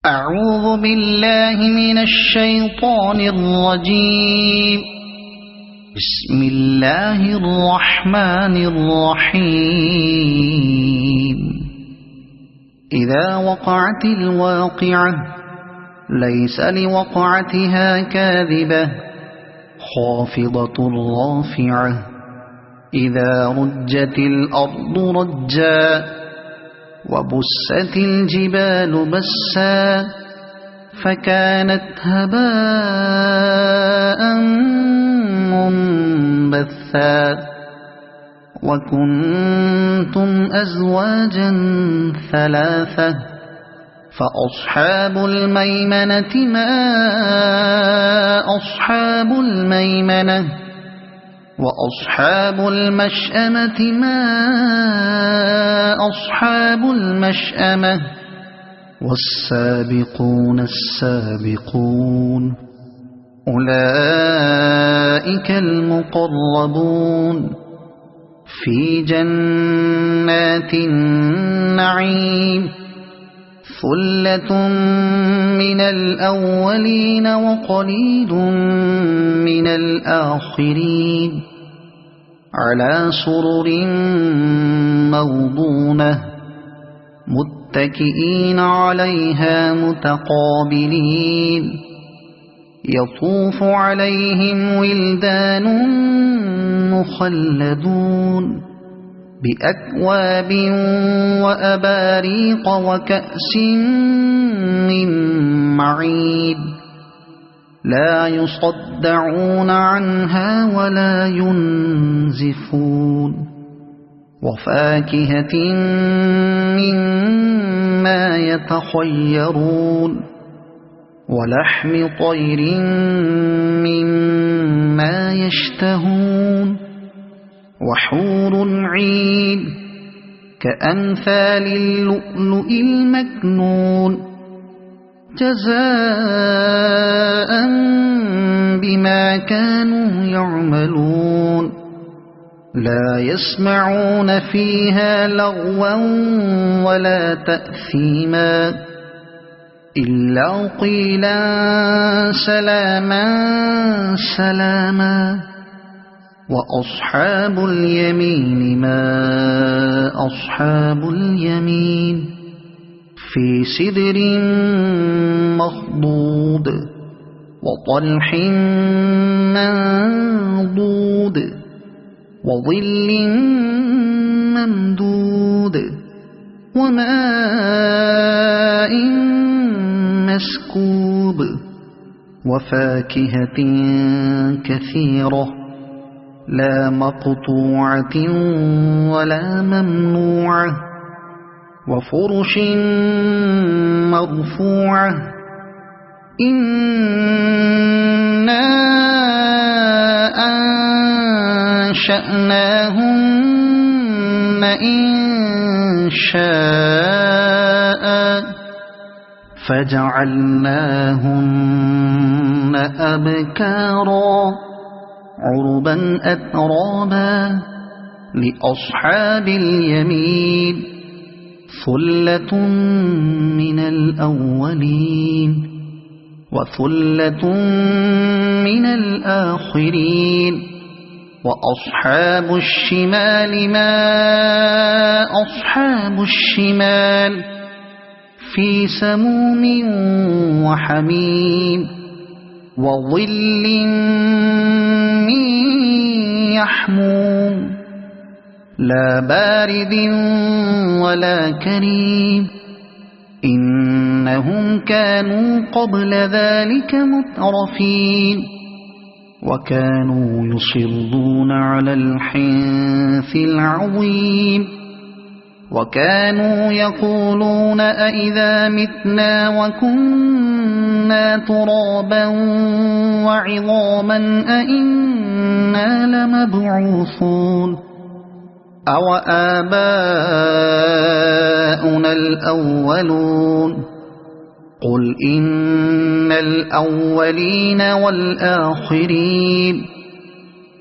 أعوذ بالله من الشيطان الرجيم. بسم الله الرحمن الرحيم. إذا وقعت الواقعة ليس لوقعتها كاذبة خافضة رافعة إذا رجت الأرض رجا وبست الجبال بسا فكانت هباء منبثا وكنتم أزواجا ثلاثة فأصحاب الميمنة ما أصحاب الميمنة وأصحاب المشأمة ما أصحاب المشأمة والسابقون السابقون أولئك المقربون في جنات النعيم ثلة من الأولين وقليل من الآخرين على سرر موضونة متكئين عليها متقابلين يطوف عليهم ولدان مخلدون بأكواب وأباريق وكأس من معين لا يصدعون عنها ولا ينزفون وفاكهة مما يتخيرون ولحم طير مما يشتهون وحور عين كأمثال اللؤلؤ المكنون جزاء بما كانوا يعملون لا يسمعون فيها لغوا ولا تأثيما إلا قيلا سلاما سلاما وأصحاب اليمين ما أصحاب اليمين في سدر مخضود وطلح منضود وظل ممدود وماء مسكوب وفاكهة كثيرة لا مقطوعة ولا ممنوعة وفرش مرفوعة إنا أنشأناهن إنشاء فجعلناهن أبكارا عربا أترابا لأصحاب اليمين ثلة من الأولين وثلة من الآخرين وأصحاب الشمال ما أصحاب الشمال في سموم وحميم وظل من يحموم لا بارد ولا كريم إنهم كانوا قبل ذلك مترفين وكانوا يصرون على الحنث العظيم وكانوا يقولون أئذا متنا وكنا ترابا وعظاما أئنا لمبعوثون أو آباؤنا الأولون قل إن الأولين والآخرين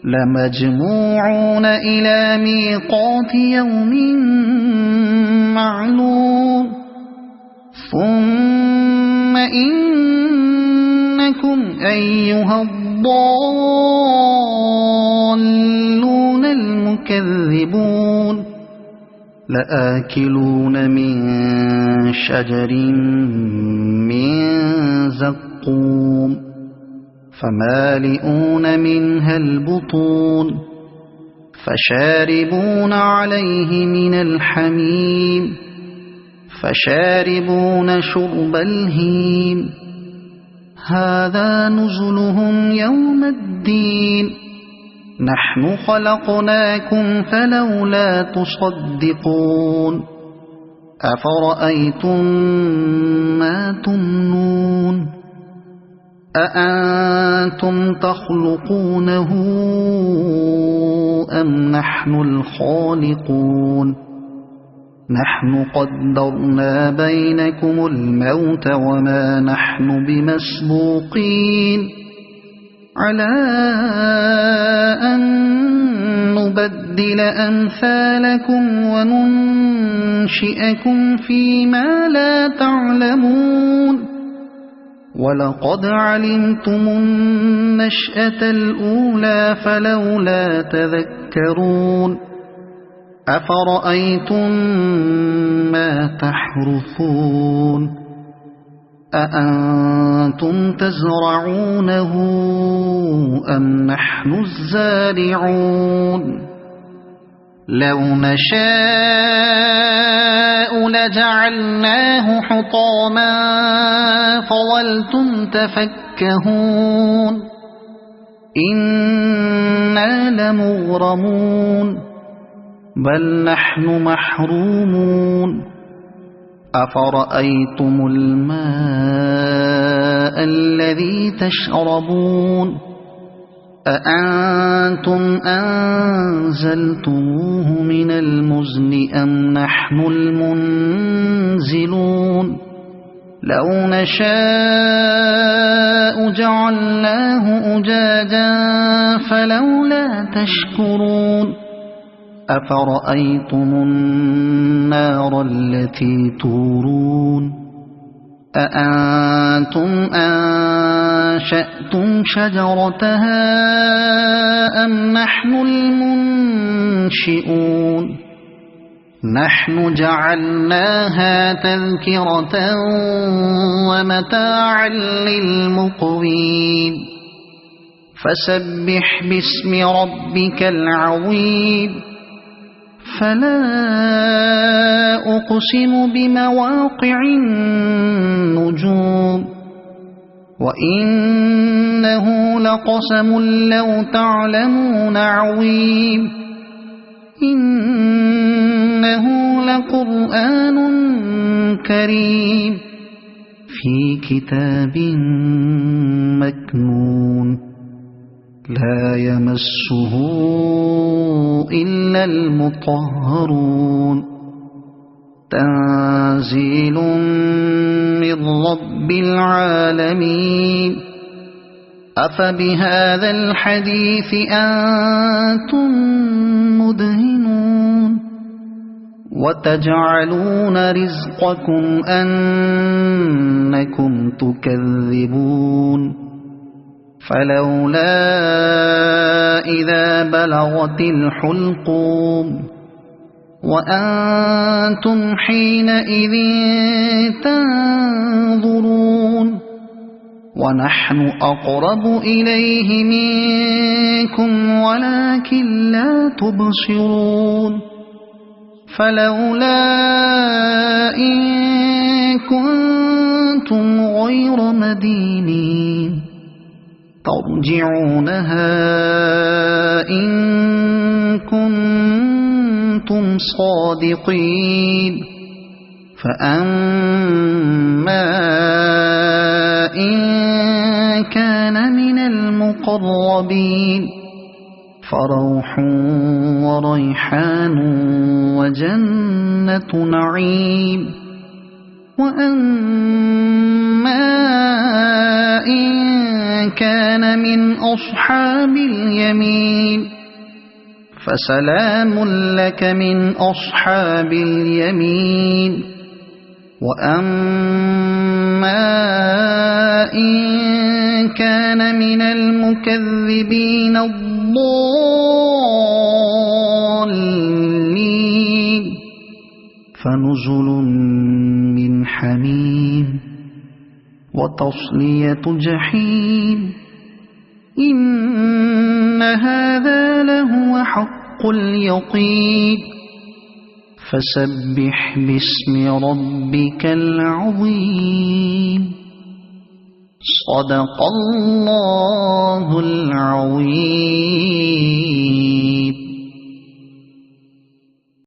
لمجموعون إلى ميقات يوم معلوم ثم إنكم أيها الضالون المكذبون لآكلون من شجر من زقوم فمالئون منها البطون فشاربون عليه من الحميم فشاربون شرب الهيم هذا نزلهم يوم الدين نحن خلقناكم فلولا تصدقون أفرأيتم ما تمنون أأنتم تخلقونه أم نحن الخالقون نحن قدرنا بينكم الموت وما نحن بمسبوقين على أن نبدل أمثالكم وننشئكم فيما لا تعلمون ولقد علمتم النشأة الأولى فلولا تذكرون أفرأيتم ما تحرثون أأنتم تزرعونه أم نحن الزارعون لو نشاء لجعلناه حطاما فظلتم تفكهون إنا لمغرمون بل نحن محرومون أفرأيتم الماء الذي تشربون أأنتم أنزلتموه من المزن أم نحن المنزلون لو نشاء جعلناه أجاجا فلولا تشكرون أفرأيتم النار التي تورون أأنتم أنشأتم شجرتها أم نحن المنشئون نحن جعلناها تذكرة ومتاعا للمقوين فسبح باسم ربك العظيم فلا أقسم بمواقع النجوم وإنه لقسم لو تعلمون عظيم إنه لقرآن كريم في كتاب مكنون لا يمسه إلا المطهرون تنزيل من رب العالمين أفبهذا الحديث أنتم مدهنون وتجعلون رزقكم أنكم تكذبون فلولا إذا بلغت الحلقوم وأنتم حينئذ تنظرون ونحن أقرب إليه منكم ولكن لا تبصرون فلولا إن كنتم غير مدينين ترجعونها إن كنتم صادقين فأما إن كان من المقربين فروح وريحان وجنة نعيم وأما إن كان من أصحاب اليمين فسلام لك من أصحاب اليمين وأما إن كان من المكذبين الضالين فنزل من حميم وتصلية جحيم إن هذا لهو حق اليقين فسبح باسم ربك العظيم صدق الله العظيم.